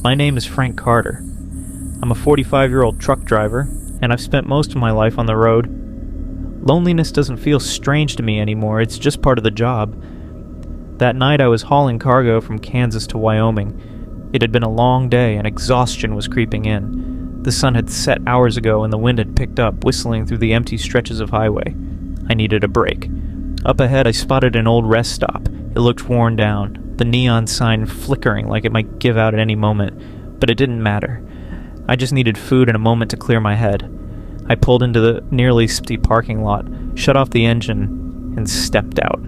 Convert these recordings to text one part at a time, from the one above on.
My name is Frank Carter. I'm a 45-year-old truck driver, and I've spent most of my life on the road. Loneliness doesn't feel strange to me anymore, it's just part of the job. That night I was hauling cargo from Kansas to Wyoming. It had been a long day, and exhaustion was creeping in. The sun had set hours ago, and the wind had picked up, whistling through the empty stretches of highway. I needed a break. Up ahead I spotted an old rest stop. It looked worn down, the neon sign flickering like it might give out at any moment, but it didn't matter. I just needed food and a moment to clear my head. I pulled into the nearly empty parking lot, shut off the engine, and stepped out.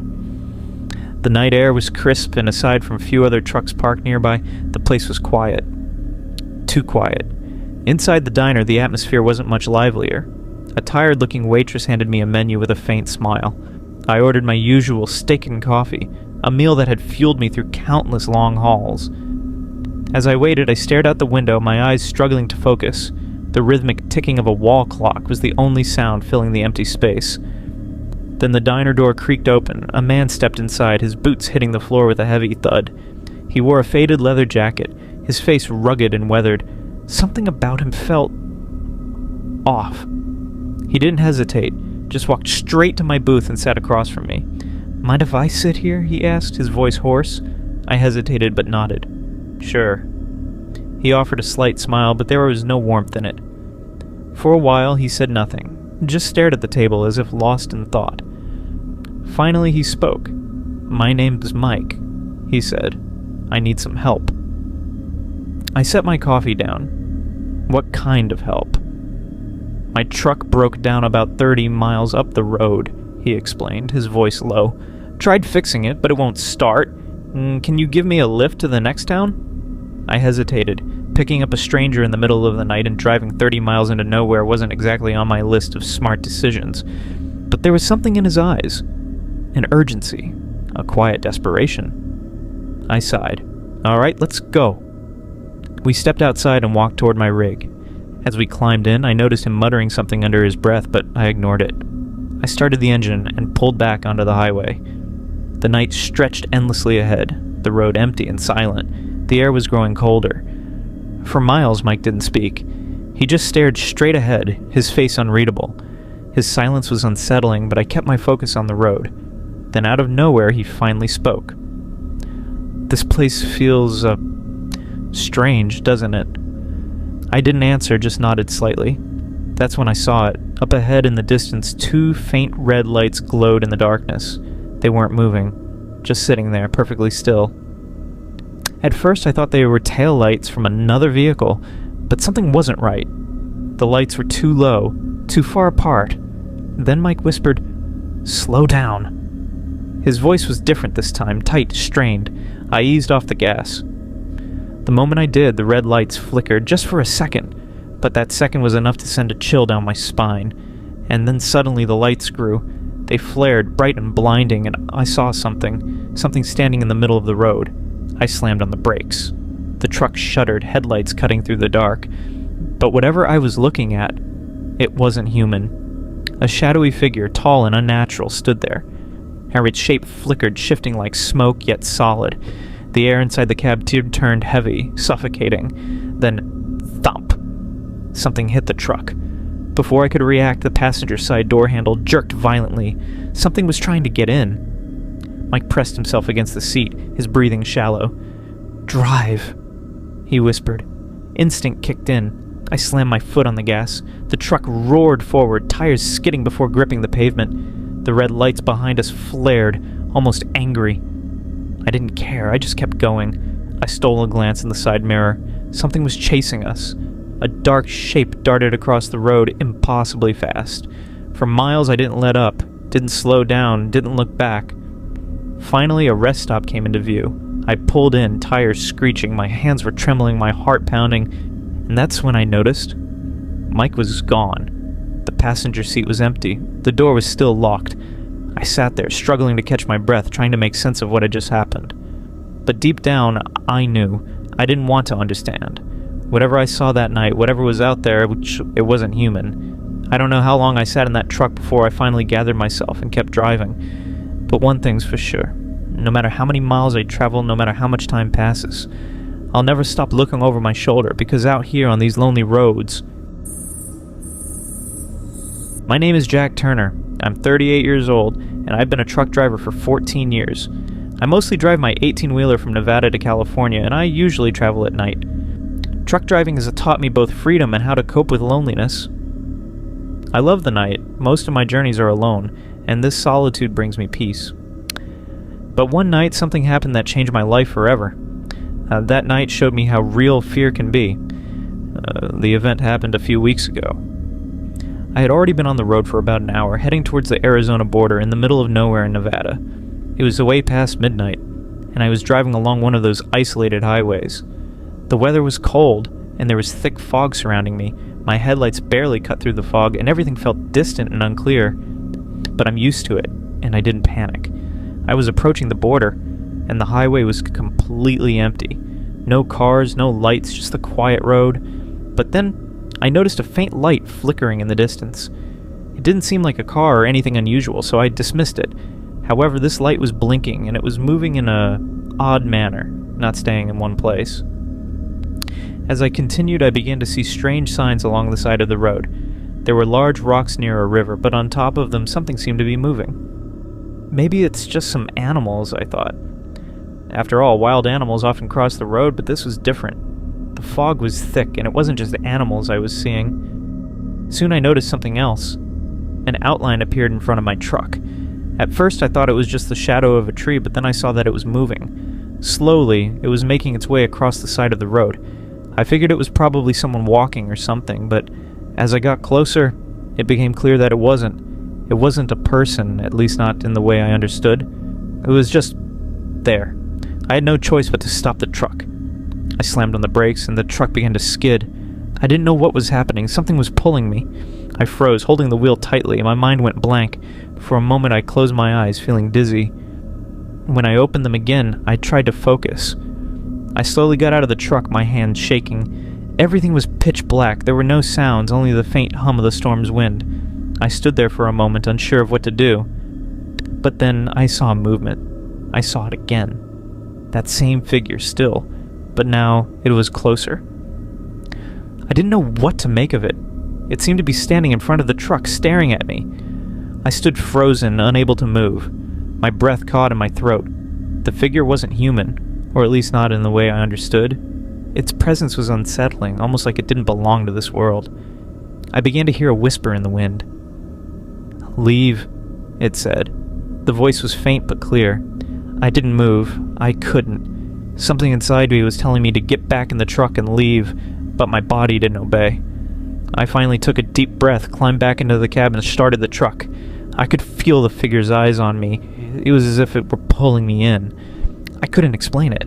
The night air was crisp, and aside from a few other trucks parked nearby, the place was quiet. Too quiet. Inside the diner, the atmosphere wasn't much livelier. A tired-looking waitress handed me a menu with a faint smile. I ordered my usual steak and coffee, a meal that had fueled me through countless long hauls. As I waited, I stared out the window, my eyes struggling to focus. The rhythmic ticking of a wall clock was the only sound filling the empty space. Then the diner door creaked open. A man stepped inside, his boots hitting the floor with a heavy thud. He wore a faded leather jacket, his face rugged and weathered. Something about him felt off. He didn't hesitate, just walked straight to my booth and sat across from me. "Mind if I sit here?" he asked, his voice hoarse. I hesitated but nodded. "Sure." He offered a slight smile, but there was no warmth in it. For a while he said nothing, just stared at the table as if lost in thought. Finally he spoke. "My name's Mike," he said. "I need some help." I set my coffee down. "What kind of help?" "My truck broke down about 30 miles up the road," he explained, his voice low. "Tried fixing it, but it won't start. Can you give me a lift to the next town?" I hesitated. Picking up a stranger in the middle of the night and driving 30 miles into nowhere wasn't exactly on my list of smart decisions. But there was something in his eyes. An urgency. A quiet desperation. I sighed. "All right, let's go." We stepped outside and walked toward my rig. As we climbed in, I noticed him muttering something under his breath, but I ignored it. I started the engine and pulled back onto the highway. The night stretched endlessly ahead, the road empty and silent. The air was growing colder. For miles, Mike didn't speak. He just stared straight ahead, his face unreadable. His silence was unsettling, but I kept my focus on the road. Then out of nowhere, he finally spoke. "This place feels, strange, doesn't it?" I didn't answer, just nodded slightly. That's when I saw it. Up ahead in the distance, 2 faint red lights glowed in the darkness. They weren't moving, just sitting there, perfectly still. At first I thought they were tail lights from another vehicle, but something wasn't right. The lights were too low, too far apart. Then Mike whispered, "Slow down." His voice was different this time, tight, strained. I eased off the gas. The moment I did, the red lights flickered, just for a second, but that second was enough to send a chill down my spine. And then suddenly the lights grew. They flared, bright and blinding, and I saw something standing in the middle of the road. I slammed on the brakes. The truck shuddered, headlights cutting through the dark. But whatever I was looking at, it wasn't human. A shadowy figure, tall and unnatural, stood there. Its shape flickered, shifting like smoke, yet solid. The air inside the cab turned heavy, suffocating. Then, thump! Something hit the truck. Before I could react, the passenger side door handle jerked violently. Something was trying to get in. Mike pressed himself against the seat, his breathing shallow. "Drive," he whispered. Instinct kicked in. I slammed my foot on the gas. The truck roared forward, tires skidding before gripping the pavement. The red lights behind us flared, almost angry. I didn't care, I just kept going. I stole a glance in the side mirror. Something was chasing us. A dark shape darted across the road impossibly fast. For miles I didn't let up, didn't slow down, didn't look back. Finally a rest stop came into view. I pulled in, tires screeching, my hands were trembling, my heart pounding, and that's when I noticed Mike was gone. The passenger seat was empty. The door was still locked. I sat there, struggling to catch my breath, trying to make sense of what had just happened. But deep down, I knew. I didn't want to understand. Whatever I saw that night, whatever was out there, it wasn't human. I don't know how long I sat in that truck before I finally gathered myself and kept driving. But one thing's for sure. No matter how many miles I travel, no matter how much time passes, I'll never stop looking over my shoulder, because out here on these lonely roads... My name is Jack Turner. I'm 38 years old, and I've been a truck driver for 14 years. I mostly drive my 18-wheeler from Nevada to California, and I usually travel at night. Truck driving has taught me both freedom and how to cope with loneliness. I love the night. Most of my journeys are alone, and this solitude brings me peace. But one night, something happened that changed my life forever. That night showed me how real fear can be. The event happened a few weeks ago. I had already been on the road for about an hour, heading towards the Arizona border in the middle of nowhere in Nevada. It was way past midnight, and I was driving along one of those isolated highways. The weather was cold, and there was thick fog surrounding me. My headlights barely cut through the fog, and everything felt distant and unclear. But I'm used to it, and I didn't panic. I was approaching the border, and the highway was completely empty. No cars, no lights, just the quiet road. But then I noticed a faint light flickering in the distance. It didn't seem like a car or anything unusual, so I dismissed it. However, this light was blinking, and it was moving in an odd manner, not staying in one place. As I continued, I began to see strange signs along the side of the road. There were large rocks near a river, but on top of them something seemed to be moving. Maybe it's just some animals, I thought. After all, wild animals often cross the road, but this was different. The fog was thick, and it wasn't just animals I was seeing. Soon I noticed something else. An outline appeared in front of my truck. At first I thought it was just the shadow of a tree, but then I saw that it was moving. Slowly, it was making its way across the side of the road. I figured it was probably someone walking or something, but as I got closer, it became clear that it wasn't. It wasn't a person, at least not in the way I understood. It was just there. I had no choice but to stop the truck. I slammed on the brakes, and the truck began to skid. I didn't know what was happening. Something was pulling me. I froze, holding the wheel tightly, and my mind went blank. For a moment I closed my eyes, feeling dizzy. When I opened them again, I tried to focus. I slowly got out of the truck, my hands shaking. Everything was pitch black. There were no sounds, only the faint hum of the storm's wind. I stood there for a moment, unsure of what to do. But then I saw movement. I saw it again. That same figure still, but now it was closer. I didn't know what to make of it. It seemed to be standing in front of the truck, staring at me. I stood frozen, unable to move. My breath caught in my throat. The figure wasn't human, or at least not in the way I understood. Its presence was unsettling, almost like it didn't belong to this world. I began to hear a whisper in the wind. "Leave," it said. The voice was faint but clear. I didn't move. I couldn't. Something inside me was telling me to get back in the truck and leave, but my body didn't obey. I finally took a deep breath, climbed back into the cab, and started the truck. I could feel the figure's eyes on me. It was as if it were pulling me in. I couldn't explain it.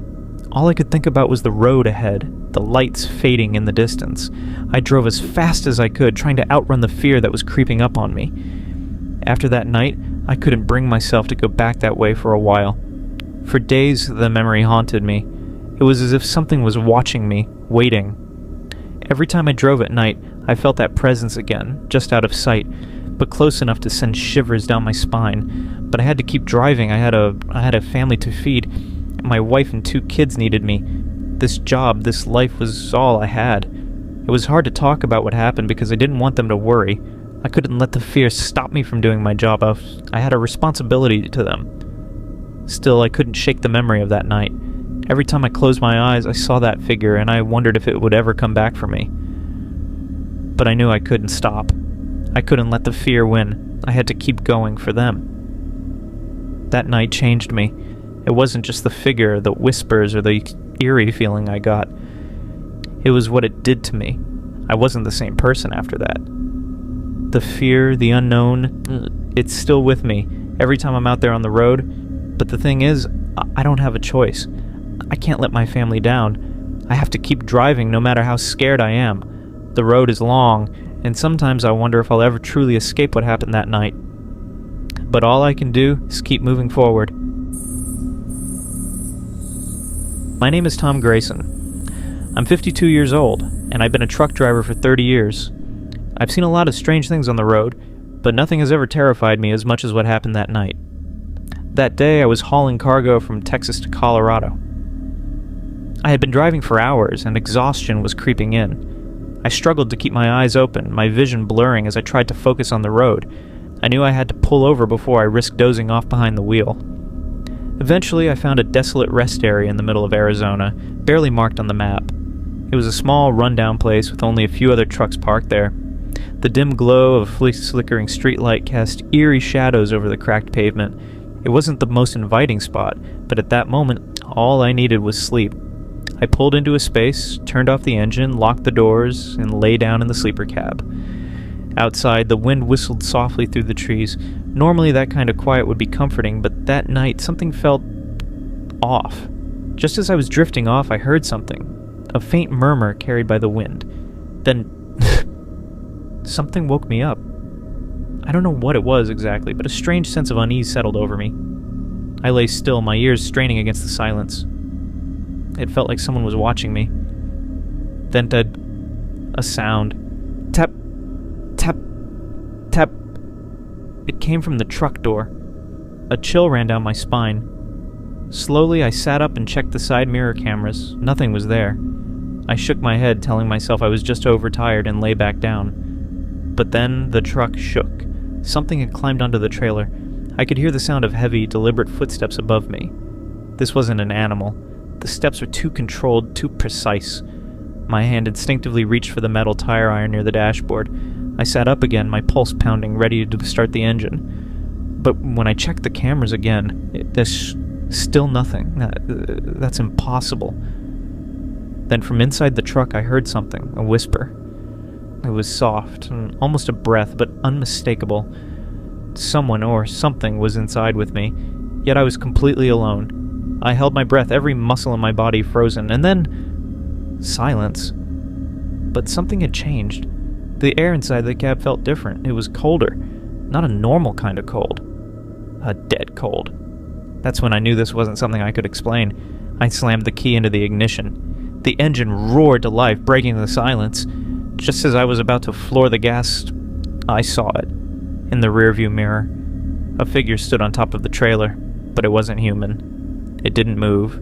All I could think about was the road ahead, the lights fading in the distance. I drove as fast as I could, trying to outrun the fear that was creeping up on me. After that night, I couldn't bring myself to go back that way for a while. For days, the memory haunted me. It was as if something was watching me, waiting. Every time I drove at night, I felt that presence again, just out of sight, but close enough to send shivers down my spine. But I had to keep driving. I had a family to feed. My wife and 2 kids needed me. This job, this life was all I had. It was hard to talk about what happened because I didn't want them to worry. I couldn't let the fear stop me from doing my job. I had a responsibility to them. Still, I couldn't shake the memory of that night. Every time I closed my eyes, I saw that figure, and I wondered if it would ever come back for me. But I knew I couldn't stop. I couldn't let the fear win. I had to keep going for them. That night changed me. It wasn't just the figure, the whispers, or the eerie feeling I got. It was what it did to me. I wasn't the same person after that. The fear, the unknown, it's still with me every time I'm out there on the road. But the thing is, I don't have a choice. I can't let my family down. I have to keep driving no matter how scared I am. The road is long, and sometimes I wonder if I'll ever truly escape what happened that night. But all I can do is keep moving forward. My name is Tom Grayson. I'm 52 years old, and I've been a truck driver for 30 years. I've seen a lot of strange things on the road, but nothing has ever terrified me as much as what happened that night. That day, I was hauling cargo from Texas to Colorado. I had been driving for hours, and exhaustion was creeping in. I struggled to keep my eyes open, my vision blurring as I tried to focus on the road. I knew I had to pull over before I risked dozing off behind the wheel. Eventually, I found a desolate rest area in the middle of Arizona, barely marked on the map. It was a small, rundown place with only a few other trucks parked there. The dim glow of a flickering streetlight cast eerie shadows over the cracked pavement. It wasn't the most inviting spot, but at that moment, all I needed was sleep. I pulled into a space, turned off the engine, locked the doors, and lay down in the sleeper cab. Outside, the wind whistled softly through the trees. Normally, that kind of quiet would be comforting, but that night, something felt off. Just as I was drifting off, I heard something, a faint murmur carried by the wind. Then, something woke me up. I don't know what it was exactly, but a strange sense of unease settled over me. I lay still, my ears straining against the silence. It felt like someone was watching me. Then a sound. Tap, tap, tap. It came from the truck door. A chill ran down my spine. Slowly, I sat up and checked the side mirror cameras. Nothing was there. I shook my head, telling myself I was just overtired, and lay back down. But then the truck shook. Something had climbed onto the trailer. I could hear the sound of heavy, deliberate footsteps above me. This wasn't an animal. The steps were too controlled, too precise. My hand instinctively reached for the metal tire iron near the dashboard. I sat up again, my pulse pounding, ready to start the engine. But when I checked the cameras again, there's still nothing. That's impossible. Then from inside the truck I heard something, a whisper. It was soft, and almost a breath, but unmistakable. Someone or something was inside with me, yet I was completely alone. I held my breath, every muscle in my body frozen, and then silence. But something had changed. The air inside the cab felt different. It was colder. Not a normal kind of cold. A dead cold. That's when I knew this wasn't something I could explain. I slammed the key into the ignition. The engine roared to life, breaking the silence. Just as I was about to floor the gas, I saw it. In the rearview mirror. A figure stood on top of the trailer, but it wasn't human. It didn't move.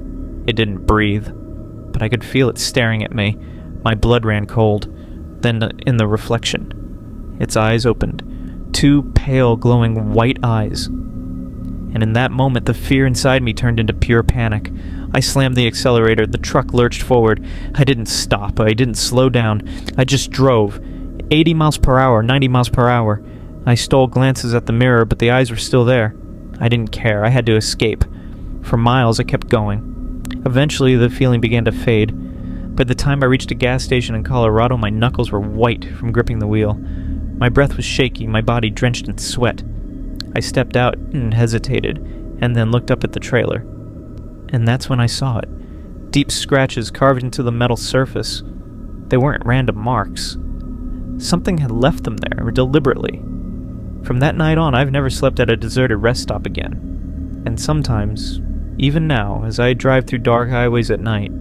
It didn't breathe. But I could feel it staring at me. My blood ran cold. Then, in the reflection, its eyes opened. 2 pale, glowing white eyes. And in that moment, the fear inside me turned into pure panic. I slammed the accelerator. The truck lurched forward. I didn't stop. I didn't slow down. I just drove. 80 miles per hour, 90 miles per hour. I stole glances at the mirror, but the eyes were still there. I didn't care. I had to escape. For miles, I kept going. Eventually, the feeling began to fade. By the time I reached a gas station in Colorado, my knuckles were white from gripping the wheel. My breath was shaky, my body drenched in sweat. I stepped out and hesitated, and then looked up at the trailer. And that's when I saw it. Deep scratches carved into the metal surface. They weren't random marks. Something had left them there, deliberately. From that night on, I've never slept at a deserted rest stop again. And sometimes, even now, as I drive through dark highways at night,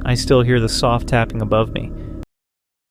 I still hear the soft tapping above me.